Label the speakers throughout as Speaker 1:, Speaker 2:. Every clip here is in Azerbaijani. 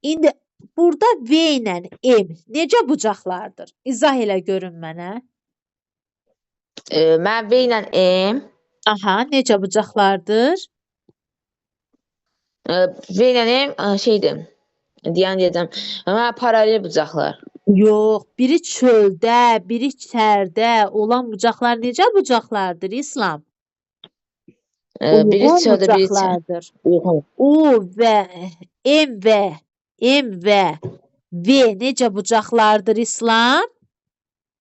Speaker 1: İndi burada V ilə M necə bucaqlardır? İzah elə görün mənə.
Speaker 2: Mən V ilə M,
Speaker 1: Aha, necə bucaqlardır?
Speaker 2: V ilə M şeydir. Deyəcəm. Mən paralel bucaqlar.
Speaker 1: Yox, biri çöldə, biri çərdə olan bucaqlar necə bucaqlardır İslam?
Speaker 2: Biri
Speaker 1: Uyğun
Speaker 2: çöldə, biri
Speaker 1: bucaqlardır.
Speaker 2: uyğun.
Speaker 1: U və M və V necə bucaqlardır İslam?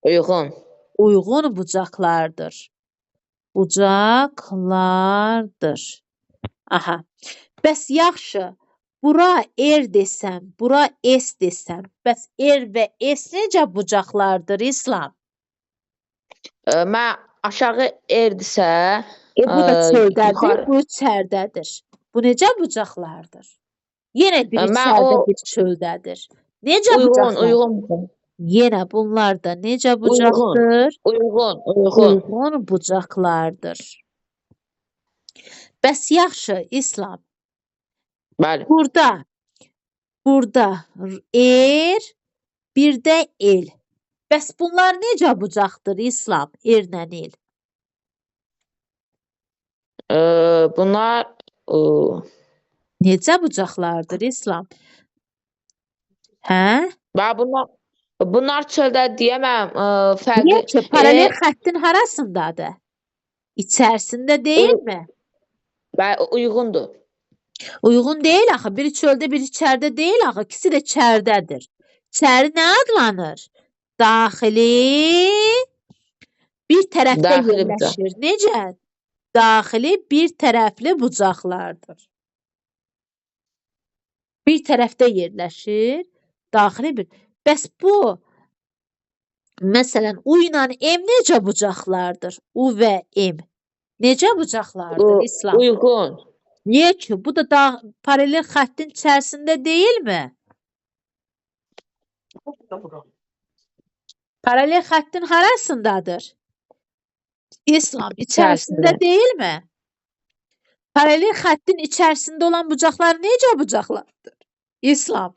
Speaker 2: Uyğun.
Speaker 1: Uyğun bucaqlardır. Bucaqlardır. Aha. Bəs yaxşı. Bura R desəm, bura S desəm. Bəs R və S necə bucaqlardır İslam?
Speaker 2: Mən aşağı erdirsə,
Speaker 1: Bu da çöldədir,
Speaker 2: yuxarı.
Speaker 1: bu çərdədir. Bu necə bucaqlardır? Yenə biri
Speaker 2: Mən
Speaker 1: çərdə,
Speaker 2: o
Speaker 1: biri çöldədir. Necə
Speaker 2: uyğun,
Speaker 1: bucaqlar?
Speaker 2: uyğun.
Speaker 1: Yenə bunlar da necə bucaqdır?
Speaker 2: Uyğun.
Speaker 1: Uyğun bucaqlardır. Bəs yaxşı İslam.
Speaker 2: Bəli.
Speaker 1: Burada R, bir də L. Bəs bunlar necə bucaqdır İslam? Erlə el.
Speaker 2: Bunlar
Speaker 1: Necə bucaqlardır İslam? Hə?
Speaker 2: Bunlar çöldə deyəməm, fərqli.
Speaker 1: Niyə ki, paralel xəttin harasındadır? İçərisində deyilmi?
Speaker 2: Bəli, uyğundur.
Speaker 1: Uyğun deyil axı. Biri çöldə, biri çərdə deyil axı. İkisi də çərdədir. Çəri nə adlanır? Daxili bir tərəfdə yerləşir. Necə? Daxili bir tərəfli bucaqlardır. Bir tərəfdə yerləşir. Daxili bir. Bəs bu məsələn U ilə M necə bucaqlardır? U və M necə bucaqlardır İslam?
Speaker 2: Uyğun.
Speaker 1: Niyə ki? Bu da paralel xəttin içərisində deyilmi? Paralel xəttin harasındadır? İslam içərisində deyilmi? Paralel xəttin içərisində olan bucaqlar necə bucaqlardır? İslam.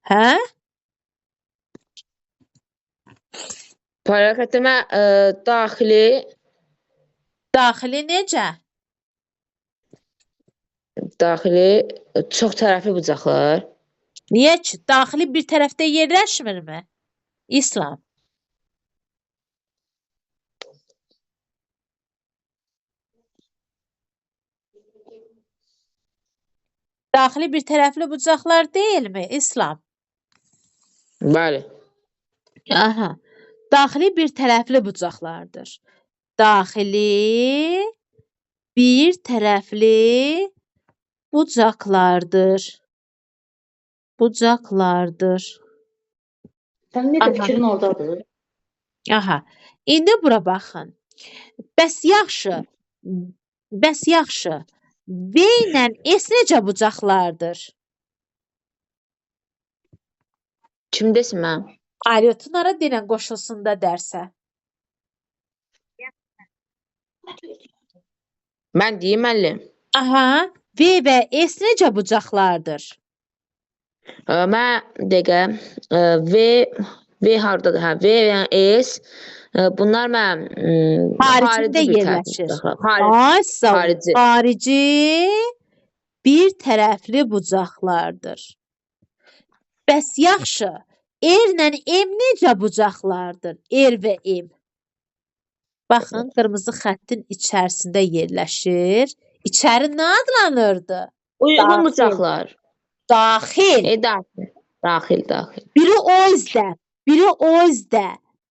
Speaker 1: Hə?
Speaker 2: Paralel xəttimə daxili.
Speaker 1: Daxili necə?
Speaker 2: Daxili çox tərəfli bucaqlar.
Speaker 1: Niyə ki? Daxili bir tərəfdə yerləşmirmi? İslam. Daxili bir tərəfli bucaqlar deyilmi? İslam.
Speaker 2: Bəli.
Speaker 1: Aha. Daxili bir tərəfli bucaqlardır. Daxili bir tərəfli bucaqlardır. Bucaqlardır.
Speaker 2: Sən necə fikrin oradadır?
Speaker 1: Aha. İndi bura baxın. Bəs yaxşı. V ilə S necə bucaqlardır?
Speaker 2: Kim desin mən?
Speaker 1: Alyotunara denən qoşulsun da dərsə.
Speaker 2: Mən deyim müəllim.
Speaker 1: Aha. V və S necə bucaqlardır?
Speaker 2: Mən dəqiqə V hardadır? Hə, V və S bunlar mən
Speaker 1: Xaricində yerləşir. Xarici bir tərəfli bucaqlardır. Bəs yaxşı. R ilə M necə bucaqlardır? R və M. Baxın, qırmızı xəttin içərisində yerləşir. İçəri nə adlanırdı?
Speaker 2: Uyğun bucaqlar.
Speaker 1: Daxil.
Speaker 2: Daxil.
Speaker 1: Biri o üzdə, biri o üzdə,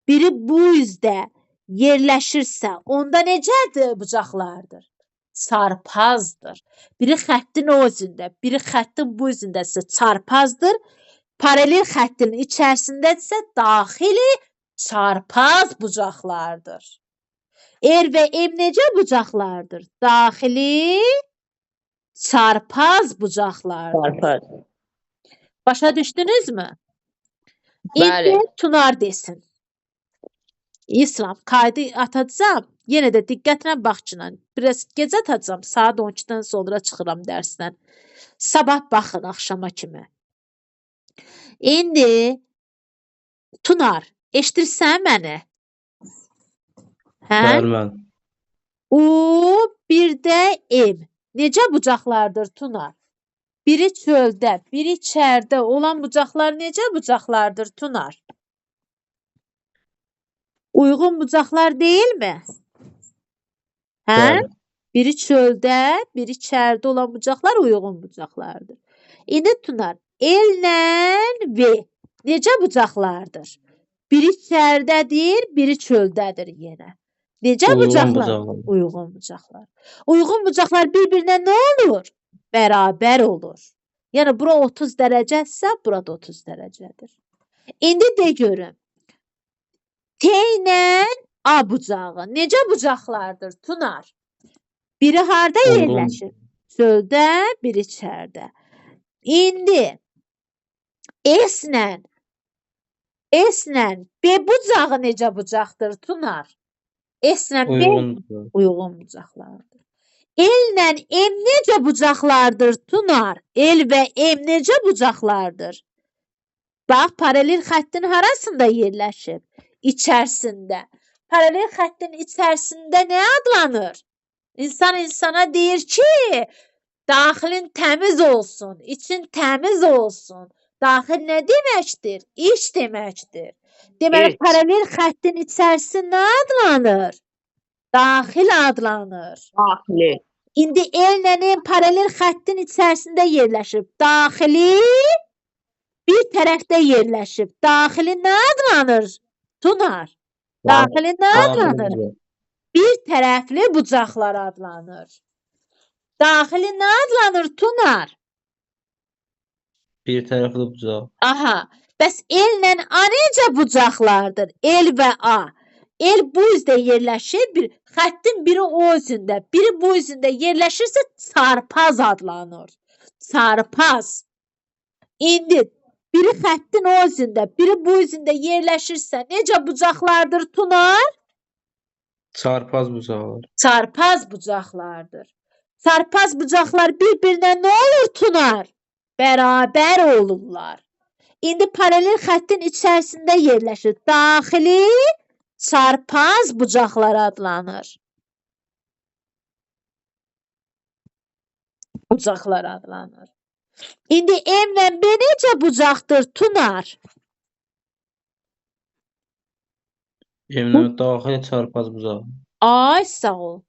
Speaker 1: biri bu üzdə yerləşirsə, onda necədir bucaqlardır? Çarpazdır. Biri xəttin o üzündə, biri xəttin bu üzündəsə çarpazdır. Paralel xəttin içərisindədirsə daxili çarpaz bucaqlardır. R və M necə bucaqlardır? Daxili çarpaz bucaqlardır. Başa düşdünüzmü? İndi Tunar desin. İslam, kaydı atacağım. Yenə də diqqətlə baxın. Biraz gecə atacağam. Saat 12-dən sonra çıxıram dərsdən. Sabah baxın axşama kimi. İndi Tunar, eşidirsən məni? Hə?
Speaker 3: Bəli, mən.
Speaker 1: U, bir də M. Necə bucaqlardır Tunar? Biri çöldə, biri içərdə olan bucaqlar necə bucaqlardır Tunar? Uyğun bucaqlar deyilmi? Hə?
Speaker 3: Bəli.
Speaker 1: Biri çöldə, biri içərdə olan bucaqlar uyğun bucaqlardır. İndi Tunar, L-lə V necə bucaqlardır? Biri içərdədir, biri çöldədir yenə. Necə
Speaker 3: Uyğun
Speaker 1: bucaqlar?
Speaker 3: bucaqlar.
Speaker 1: Uyğun bucaqlar. Uyğun bucaqlar bir-birinə nə olur? Bərabər olur. Yəni bura 30 dərəcəsə, bura da 30 dərəcədir. İndi de görüm. T ilə A bucağı necə bucaqlardır Tunar? Biri harda
Speaker 3: Uyğun.
Speaker 1: yerləşir? Çöldə, biri içərdə. İndi S-lə B bucağı necə bucaqdır Tunar? S-lə B
Speaker 3: Uyğun bucaq.
Speaker 1: uyğun bucaqlardır. L-lə M necə bucaqlardır Tunar? L və M necə bucaqlardır? Bax, paralel xəttin harasında yerləşib? İçərisində. Paralel xəttin içərisində nə adlanır? İnsan insana deyir ki, daxilin təmiz olsun, için təmiz olsun. Daxil nə deməkdir? İç deməkdir. Deməli,
Speaker 2: İç.
Speaker 1: paralel xəttin içərisi nə adlanır? Daxil adlanır.
Speaker 2: Daxili.
Speaker 1: İndi L-lə M paralel xəttin içərisində yerləşib. Daxili bir tərəfdə yerləşib. Daxili nə adlanır? Tunar. Daxili nə adlanır?
Speaker 3: Daxili.
Speaker 1: Bir tərəfli bucaqlar adlanır. Daxili nə adlanır Tunar?
Speaker 3: Bir tərəfli bucaq.
Speaker 1: Aha. Bəs L-lə A necə bucaqlardır? L və A. L bu üzdə yerləşir, xəttin biri o üzündə, biri bu üzündə yerləşirsə çarpaz adlanır. Çarpaz. İndi biri xəttin o üzündə, biri bu üzündə yerləşirsə necə bucaqlardır Tunar?
Speaker 3: Çarpaz bucaqlar.
Speaker 1: Çarpaz bucaqlardır. Çarpaz bucaqlar bir-birinə nə olur Tunar? Bərabər olurlar. İndi paralel xəttin içərisində yerləşir. Daxili çarpaz bucaqlar adlanır. Bucaqlar adlanır. İndi M-lə B necə bucaqdır Tunar?
Speaker 3: Eminə daxili çarpaz bucaq.
Speaker 1: Ay sağ ol.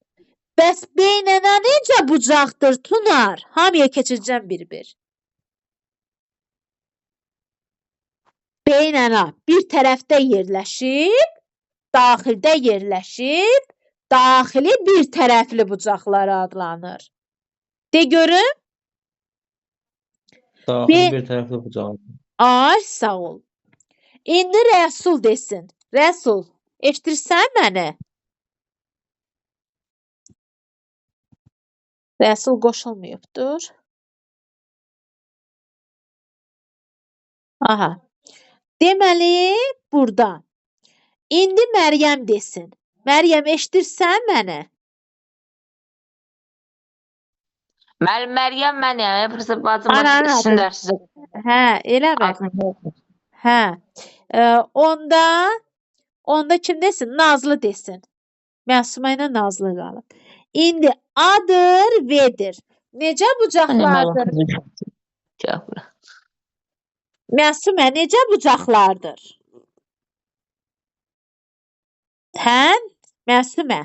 Speaker 1: Bəs B ilə A necə bucaqdır Tunar? Hamıya keçirəcəm bir-bir. B ilə A bir tərəfdə yerləşib, daxildə yerləşib, daxili bir tərəfli bucaqlar adlanır. De görüm.
Speaker 3: Daxili bir tərəfli bucaq.
Speaker 1: Ay sağ ol. İndi Rəsul desin. Rəsul, eşidirsən məni? Rəsul qoşulmayıbdır. Aha. Deməli, burada. İndi Məryəm desin. Məryəm, eşidirsən məni?
Speaker 2: Müəllim Məryəm mənəm. Prosta bacım
Speaker 1: Ana,
Speaker 2: işin dərsi.
Speaker 1: Hə, eləmə. Hə. Onda kim desin? Nazlı desin. Məsumə ilə Nazlı qalıb. İndi A-dır, V-dir. Necə bucaqlardır? Məsumə, necə bucaqlardır? Hə? Məsumə.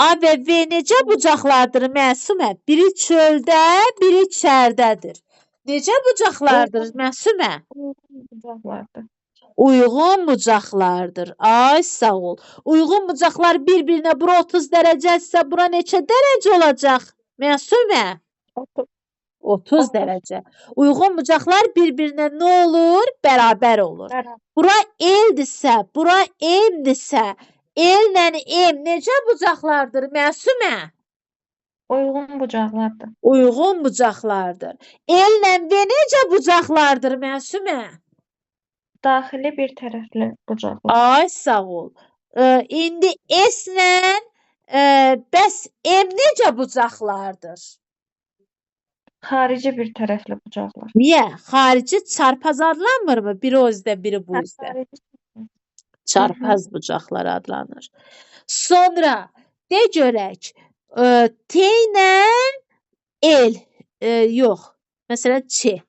Speaker 1: A və V necə bucaqlardır Məsumə? Biri çöldə, biri içərdədir. Necə bucaqlardır Məsumə?
Speaker 4: Bucaqlardır.
Speaker 1: Uyğun bucaqlardır. Ay sağ ol. Uyğun bucaqlar bir-birinə bura 30 dərəcəsə, bura neçə dərəcə olacaq? Məsumə? 30 dərəcə. Uyğun bucaqlar bir-birinə nə olur? Bərabər olur. Bura L-dirsə, bura M-dirsə, L-lə M necə bucaqlardır Məsumə?
Speaker 4: Uyğun bucaqlardır.
Speaker 1: Uyğun bucaqlardır. L-lə V necə bucaqlardır Məsumə?
Speaker 4: Daxili bir tərəfli bucaqlar.
Speaker 1: Ay sağ ol. İndi S-lə Bəs M necə bucaqlardır?
Speaker 4: Xarici bir tərəfli bucaqlar.
Speaker 1: Niyə? Xarici çarpaz adlanmırmı? Biri o üzdə, biri bu üzdə.
Speaker 4: Xarici.
Speaker 1: Çarpaz bucaqlar adlanır. Sonra de görək, T ilə L, yox, məsələn Ç.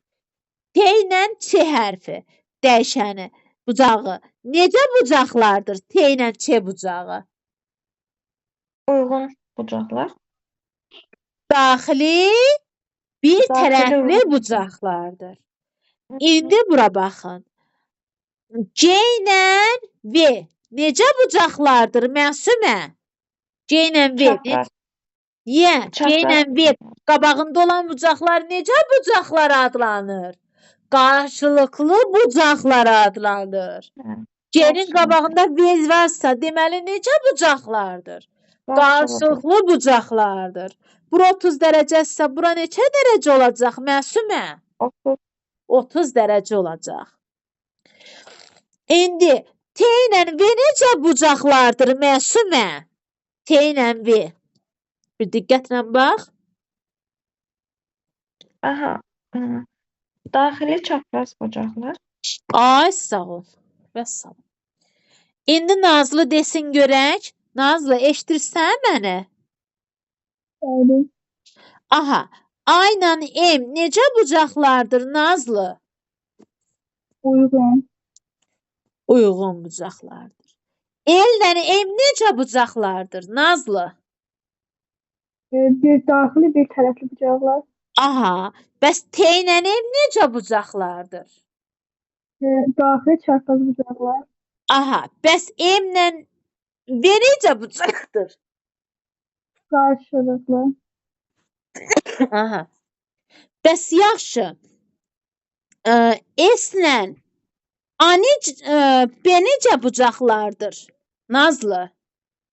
Speaker 1: T ilə Ç hərfi dəyişəni bucağı necə bucaqlardır? T ilə Ç bucağı.
Speaker 4: Uyğun bucaqlar.
Speaker 1: Daxili bir
Speaker 4: Daxili
Speaker 1: tərəfli
Speaker 4: uyğun.
Speaker 1: bucaqlardır. İndi bura baxın. C ilə V necə bucaqlardır Məsumə? C ilə V.
Speaker 4: Çapraz.
Speaker 1: Niyə? C ilə
Speaker 4: Çapraz.
Speaker 1: V qabağında olan bucaqlar necə bucaqlar adlanır? Qarşılıqlı bucaqlar adlanır.
Speaker 4: Hə,
Speaker 1: C-nin
Speaker 4: qarşılıqlı.
Speaker 1: qabağında V varsa deməli necə bucaqlardır? Qarşılıqlı bucaqlardır. Bura 30 dərəcəsə, bura neçə dərəcə olacaq Məsumə?
Speaker 4: 30.
Speaker 1: 30 dərəcə olacaq. İndi T ilə V necə bucaqlardır Məsumə? T ilə V. Bir diqqətlə bax.
Speaker 4: Aha. Daxili çapraz bucaqlar.
Speaker 1: Ay sağ ol. Vəssalam. İndi Nazlı desin görək. Nazlı eşidirsən məni?
Speaker 5: Bəli.
Speaker 1: Aha. A ilə M necə bucaqlardır Nazlı?
Speaker 5: Uyğun.
Speaker 1: Uyğun bucaqlardır. L ilə M necə bucaqlardır Nazlı?
Speaker 5: Bir daxili bir tərəfli bucaqlar.
Speaker 1: Aha. Bəs T ilə M necə bucaqlardır?
Speaker 5: Daxili çarpaz bucaqlar.
Speaker 1: Aha. Bəs M ilə V necə bucaqdır?
Speaker 5: Qarşılıqlı.
Speaker 1: Aha. Bəs yaxşı. S ilə A B necə bucaqlardır? Nazlı.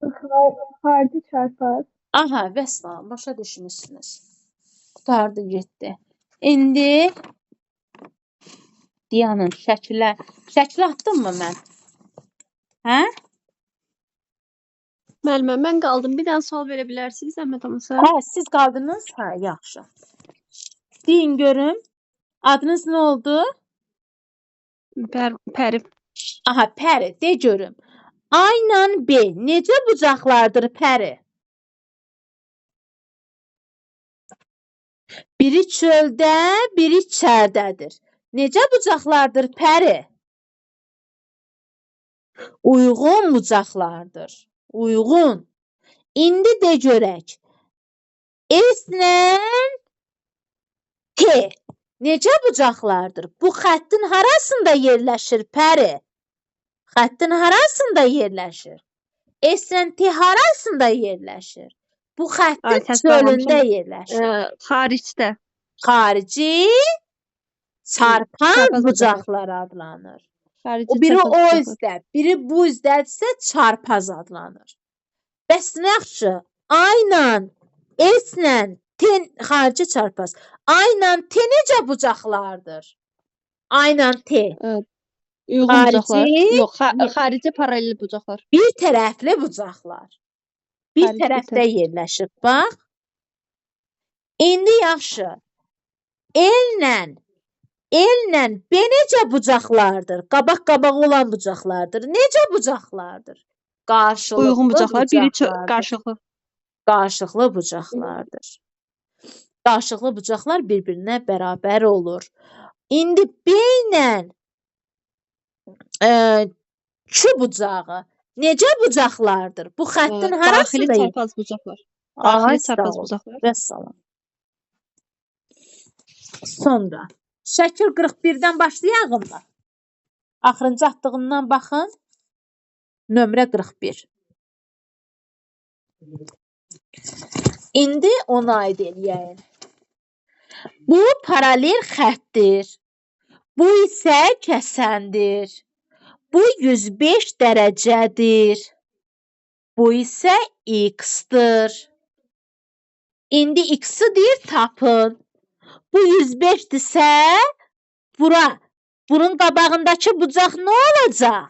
Speaker 5: Xarici çarpaz.
Speaker 1: Aha, vəssalam, başa düşmüsünüz. Qutardı getdi. İndi Diyanın şəkil atdımmı mən? Hə?
Speaker 6: Müəllimə, mən qaldım. Bir dənə sual verə bilərsiniz, zəhmət olmasa?
Speaker 1: Hə, siz qaldınız? Hə, yaxşı. Deyin görüm. Adınız nə oldu?
Speaker 6: Pəri.
Speaker 1: Aha, Pəri, de görüm. A ilə B necə bucaqlardır Pəri? Biri çöldə, biri içərdədir. Necə bucaqlardır Pəri? Uyğun bucaqlardır. Uyğun. İndi de görək. S ilə T necə bucaqlardır? Bu xəttin harasında yerləşir Pəri? Xəttin harasında yerləşir? S ilə T harasında yerləşir? Bu xəttin çölündə yerləşir.
Speaker 6: Xaricdə.
Speaker 1: Xarici çarpaz bucaqlar adlanır.
Speaker 6: Xarici
Speaker 1: Biri
Speaker 6: çarpaz
Speaker 1: o
Speaker 6: bucaqlar.
Speaker 1: üzdə, biri bu üzdədirsə çarpaz adlanır. Bəs nə yaxşı? A ilə S ilə T xarici çarpaz. A ilə T necə bucaqlardır? A ilə T
Speaker 6: Uyğun
Speaker 1: Xarici-
Speaker 6: bucaqlar. Yox, xarici paralel bucaqlar.
Speaker 1: bir tərəfli bucaqlar. Bir
Speaker 6: Xarici
Speaker 1: tərəfdə yerləşib. Bax. İndi yaxşı. L ilə B necə bucaqlardır? Qabaq olan bucaqlardır. Necə bucaqlardır? Qarşılıqlı
Speaker 6: Uyğun bucaqlar. Biri
Speaker 1: bucaqlardır.
Speaker 6: qarşılıqlı.
Speaker 1: Qarşılıqlı bucaqlardır. Qarşılıqlı bucaqlar bir-birinə bərabər olur. İndi B ilə Q bucağı necə bucaqlardır? Bu xəttin
Speaker 6: Daxili
Speaker 1: harasında?
Speaker 6: çarpaz bucaqlar. Daxili
Speaker 1: Ay,
Speaker 6: çarpaz
Speaker 1: sağ ol.
Speaker 6: bucaqlar.
Speaker 1: Vəssalam. Sonra şəkil 41-dən başlayağım mı? Axırıncı atdığımdan baxın. Nömrə 41. İndi ona aid eləyək. Bu paralel xəttdir. Bu isə kəsəndir. Bu 105 dərəcədir. Bu isə x-dır. İndi x-i deyir tapın. Bu 105-dirsə, bunun qabağındakı bucaq nə olacaq?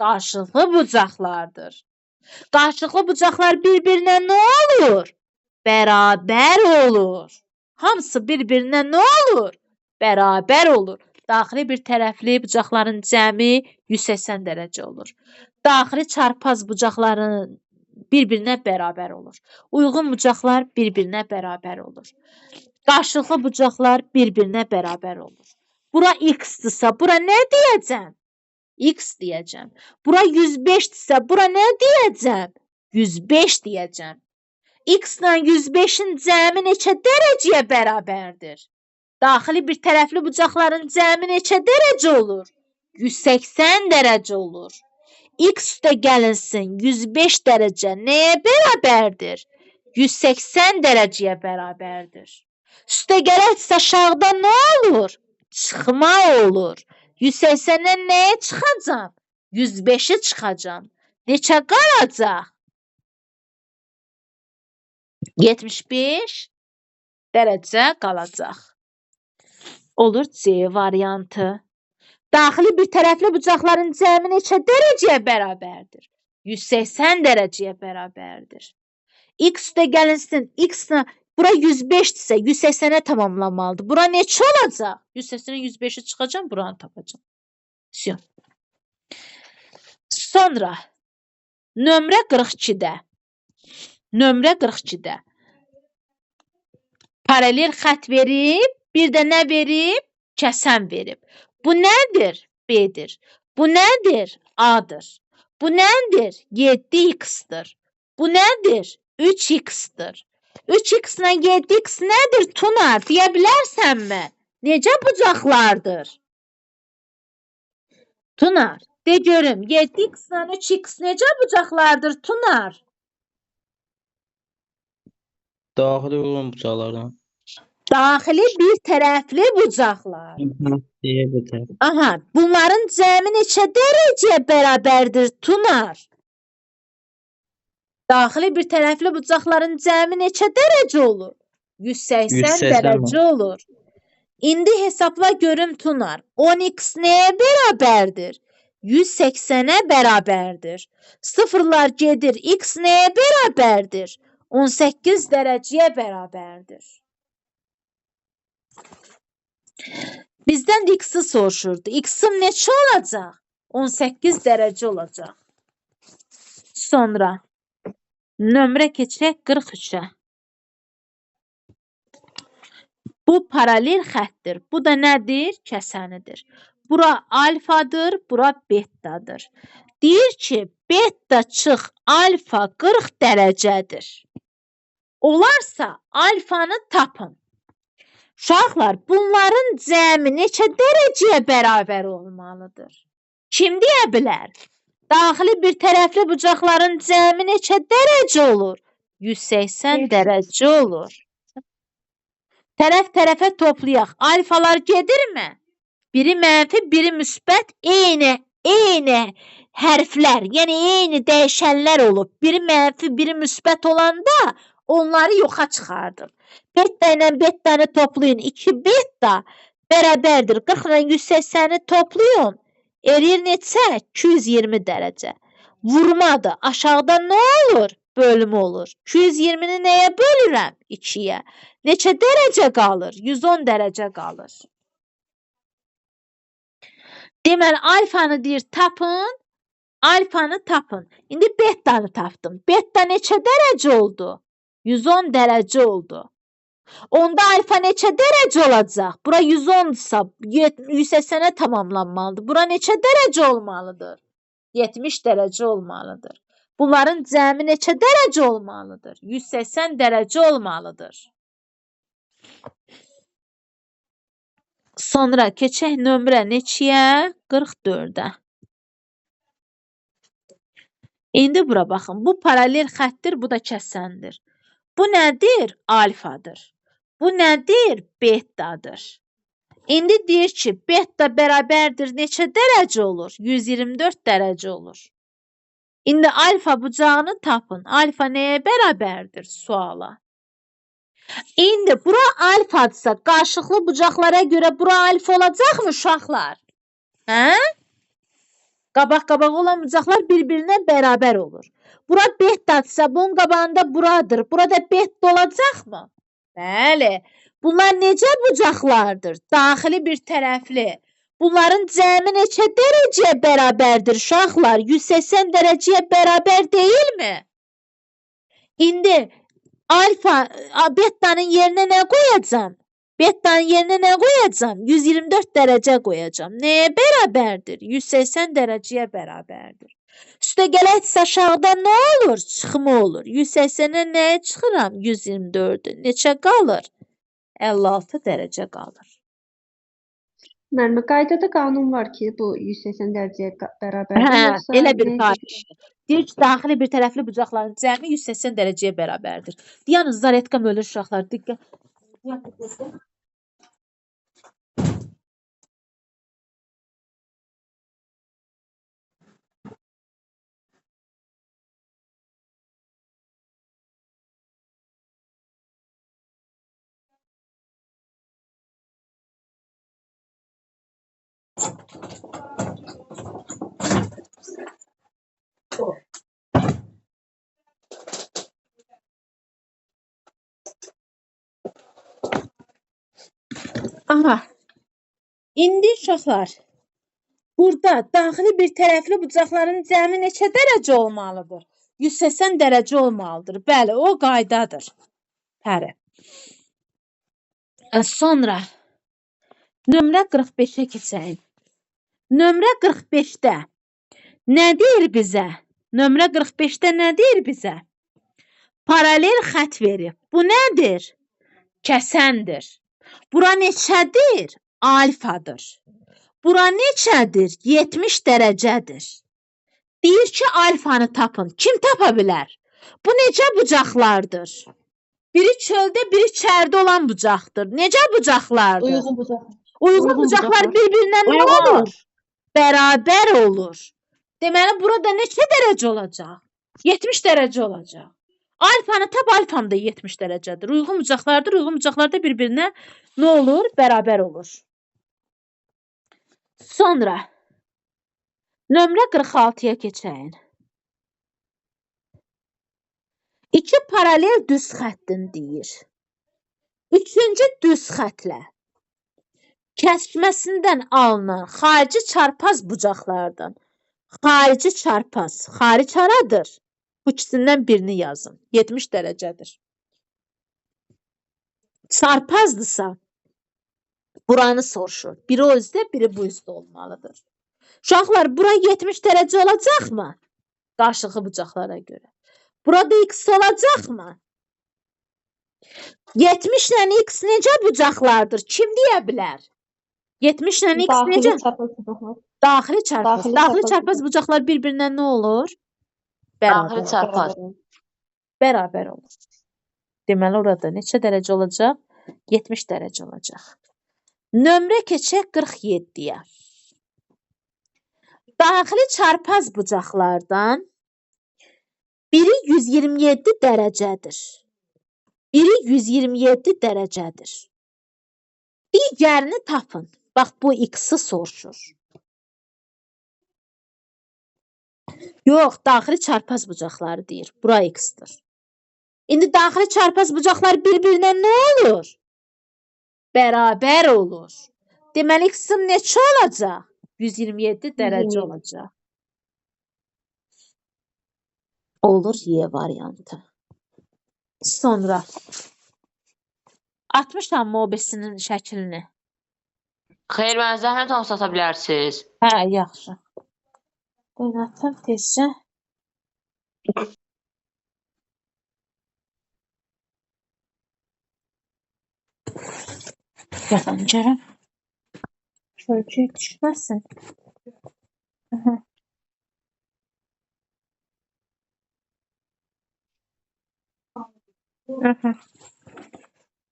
Speaker 1: Qarşılıqlı bucaqlardır. Qarşılıqlı bucaqlar bir-birinə nə olur? Bərabər olur. Hamısı bir-birinə nə olur? Bərabər olur. Daxili bir tərəfli bucaqların cəmi 180 dərəcə olur. Daxili çarpaz bucaqların bir-birinə bərabər olur. Uyğun bucaqlar bir-birinə bərabər olur. Qarşılıqlı bucaqlar bir-birinə bərabər olur. Bura x-dırsa, bura nə deyəcəm? X deyəcəm. Bura 105-dirsə, bura nə deyəcəm? 105 deyəcəm. X ilə 105-in cəmi neçə dərəcəyə bərabərdir? Daxili bir tərəfli bucaqların cəmi neçə dərəcə olur? 180 dərəcə olur. X üstə gəlinsin 105 dərəcə nəyə bərabərdir? 180 dərəcəyə bərabərdir. Üstə gələksə aşağıda nə olur? Çıxma olur. 180-dən nəyə çıxacam? 105-i çıxacam. Neçə qalacaq? 75 dərəcə qalacaq. Olur C variantı. Daxili bir tərəfli bucaqların cəmi neçə dərəcəyə bərabərdir? 180 dərəcəyə bərabərdir. X üstə gəlinsin. X-nə bura 105-dirsə 180-ə tamamlanmalıdır. Bura neçə olacaq? 180-ə 105-i çıxacam, buranı tapacam. Всё. Sonra nömrə 42-də. Nömrə 42-də. Paralel xətt verib, bir də nə verib? Kəsən verib. Bu nədir? B-dir. Bu nədir? A-dır. Bu nədir? 7x-dır. Bu nədir? 3x-dır. 3x ilə 7x nədir? Tunar, deyə bilərsənmi? Necə bucaqlardır? Tunar, de görüm, 7x ilə 3x necə bucaqlardır? Tunar.
Speaker 3: Daxili uyğun bucaqlardan.
Speaker 1: Daxili bir tərəfli bucaqlar.
Speaker 3: Deyə bir tərəf.
Speaker 1: Aha, bunların cəmi neçə dərəcəyə bərabərdir? Tunar. Daxili bir tərəfli bucaqların cəmi neçə dərəcə olur? 180
Speaker 3: 180
Speaker 1: dərəcə olur. İndi hesabla görüm Tunar. 10x nəyə bərabərdir? 180-ə bərabərdir. Sıfırlar gedir. X nəyə bərabərdir? 18 dərəcəyə bərabərdir. Bizdən də x-i soruşurdu. X-im neçə olacaq? 18 dərəcə olacaq. Sonra nömrə keçək 43-ə. Bu paralel xəttdir. Bu da nədir? Kəsənidir. Bura alfadır, bura betadır. Deyir ki, beta çıx alfa 40 dərəcədir. Olarsa alfanı tapın. Uşaqlar, bunların cəmi neçə dərəcəyə bərabər olmalıdır? Kim deyə bilər? Daxili bir tərəfli bucaqların cəmi neçə dərəcə olur? 180 dərəcə olur. Tərəf-tərəfə toplayaq. Alfalar gedirmi? Biri mənfi, biri müsbət, eyni hərflər, yəni eyni dəyişənlər olub. Biri mənfi, biri müsbət olanda onları yoxa çıxardım. Beta ilə betanı toplayın. 2 beta bərabərdir. 40 ilə 180-i toplayın. Eləyir neçə? 220 dərəcə. Vurmadır. Aşağıda nə olur? Bölümü olur. 220-ni nəyə bölürəm? 2-yə. Neçə dərəcə qalır? 110 dərəcə qalır. Deməli, alfanı deyir tapın. Alfanı tapın. İndi betanı tapdım. Beta neçə dərəcə oldu? 110 dərəcə oldu. Onda alfa neçə dərəcə olacaq? Bura 110-dırsa 180-ə tamamlanmalıdır. Bura neçə dərəcə olmalıdır? 70 dərəcə olmalıdır. Bunların cəmi neçə dərəcə olmalıdır? 180 dərəcə olmalıdır. Sonra keçək nömrə neçəyə? 44-ə. İndi bura baxın. Bu paralel xəttdir, bu da kəsəndir. Bu nədir? Alfadır. Bu nədir? Betadır. İndi deyir ki, beta bərabərdir neçə dərəcə olur? 124 dərəcə olur. İndi alfa bucağını tapın. Alfa nəyə bərabərdir? Suala. İndi bura alfadırsa, qarşılıqlı bucaqlara görə bura alfa olacaqmı uşaqlar? Hə? Qabaq-qabaq olan bucaqlar bir-birinə bərabər olur. Bura bettadsa, bunun qabağında buradır. Burada bett olacaqmı? Bəli. Bunlar necə bucaqlardır? Daxili bir tərəfli. Bunların cəmi neçə dərəcəyə bərabərdir uşaqlar? 180 dərəcəyə bərabər deyilmi? İndi alfa, bettanın yerinə nə qoyacam? Bettanın yerinə nə qoyacam? 124 dərəcə qoyacam. Nəyə bərabərdir? 180 dərəcəyə bərabərdir. Üstə gələksə aşağıda nə olur? Çıxma olur. 180-ə nəyə çıxıram? 124-ü. Neçə qalır? 56 dərəcə qalır.
Speaker 6: Müəllimə, qaydada qanun var ki, bu 180 dərəcəyə bərabərdir.
Speaker 1: Hə,
Speaker 6: Yoxsa
Speaker 1: elə bir
Speaker 6: necə?
Speaker 1: qayda. Deyir ki, daxili bir tərəfli bucaqların cəmi 180 dərəcəyə bərabərdir. Deyəniz, zaretkam ölür uşaqlar. Diqqət. Aha. İndi uşaqlar, burada daxili bir tərəfli bucaqların cəmi neçə dərəcə olmalıdır? 180 dərəcə olmalıdır. Bəli, o qaydadır. Bəli. Sonra nömrə 45-ə keçək. Nömrə 45-də nə deyir bizə? Nömrə 45-də nə deyir bizə? Paralel xətt verib. Bu nədir? Kəsəndir. Bura neçədir? Alfadır. Bura neçədir? 70 dərəcədir. Deyir ki, alfanı tapın. Kim tapa bilər? Bu necə bucaqlardır? Biri çöldə, biri çərdə olan bucaqdır. Necə bucaqlardır?
Speaker 6: Uyğun bucaq.
Speaker 1: Uyğun bucaqlar bir-birinə nə olur? Bərabər olur. Deməli, burada neçə dərəcə olacaq? 70 dərəcə olacaq. Alfanı tap, alfam da 70 dərəcədir. Uyğun bucaqlardır. Uyğun bucaqlar da bir-birinə nə olur? Bərabər olur. Sonra nömrə 46-ya keçəyin. İki paralel düz xəttin deyir. Üçüncü düz xətlə kəsməsindən alınan xarici çarpaz bucaqlardan. Xarici çarpaz. Xaric haradır? Bu ikisindən birini yazın. 70 dərəcədir. Çarpazdırsa buranı soruşur. Biri o üzdə, biri bu üzdə olmalıdır. Uşaqlar, bura 70 dərəcə olacaqmı? Qarşılıqlı bucaqlara görə. Burada x olacaqmı? 70 ilə x necə bucaqlardır? Kim deyə bilər? 70 ilə x necə? Daxili çarpaz. Daxili çarpaz bucaqlar bir-birinə nə olur?
Speaker 2: Daxili çarpaz.
Speaker 1: Bərabər olur. Deməli, orada neçə dərəcə olacaq? 70 dərəcə olacaq. Nömrə keçək 47-yə. Daxili çarpaz bucaqlardan biri 127 dərəcədir. Biri 127 dərəcədir. Digərini tapın. Bax, bu x-i soruşur. Yox, daxili çarpaz bucaqları deyir. Bura x-dir. İndi daxili çarpaz bucaqlar bir-birinə nə olur? Bərabər olur. Deməli, x-im neçə olacaq? 127 dərəcə olacaq. Olur Y variantı. Sonra 60-am obesinin şəklini.
Speaker 2: Xeyr, mən zəhmət olsa sata bilərsiniz.
Speaker 1: Hə, yaxşı. Oynatım tezcə. Yaxın görüm. Şöyle ki düşməsin.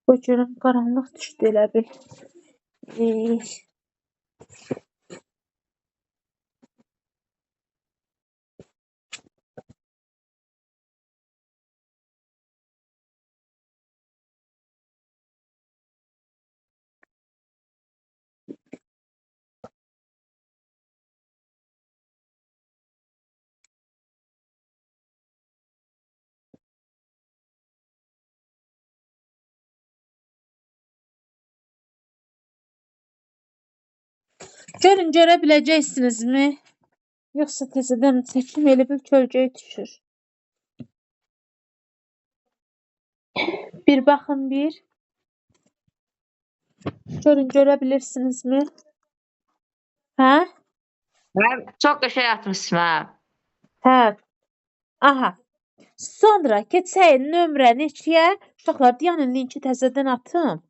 Speaker 1: Bu görüm qaranlıq düşdü elə bil. Görün görə biləcəksinizmi? Yoxsa təzədən çəkim elə bil kölgəyə düşür. Bir baxın bir. Görün görə bilirsinizmi? Hə?
Speaker 2: Mən çox qəşəng atmışsın ha.
Speaker 1: Hə. Aha. Sonra keçək nömrə neçəyə? Uşaqlar, dayanın linki təzədən atım.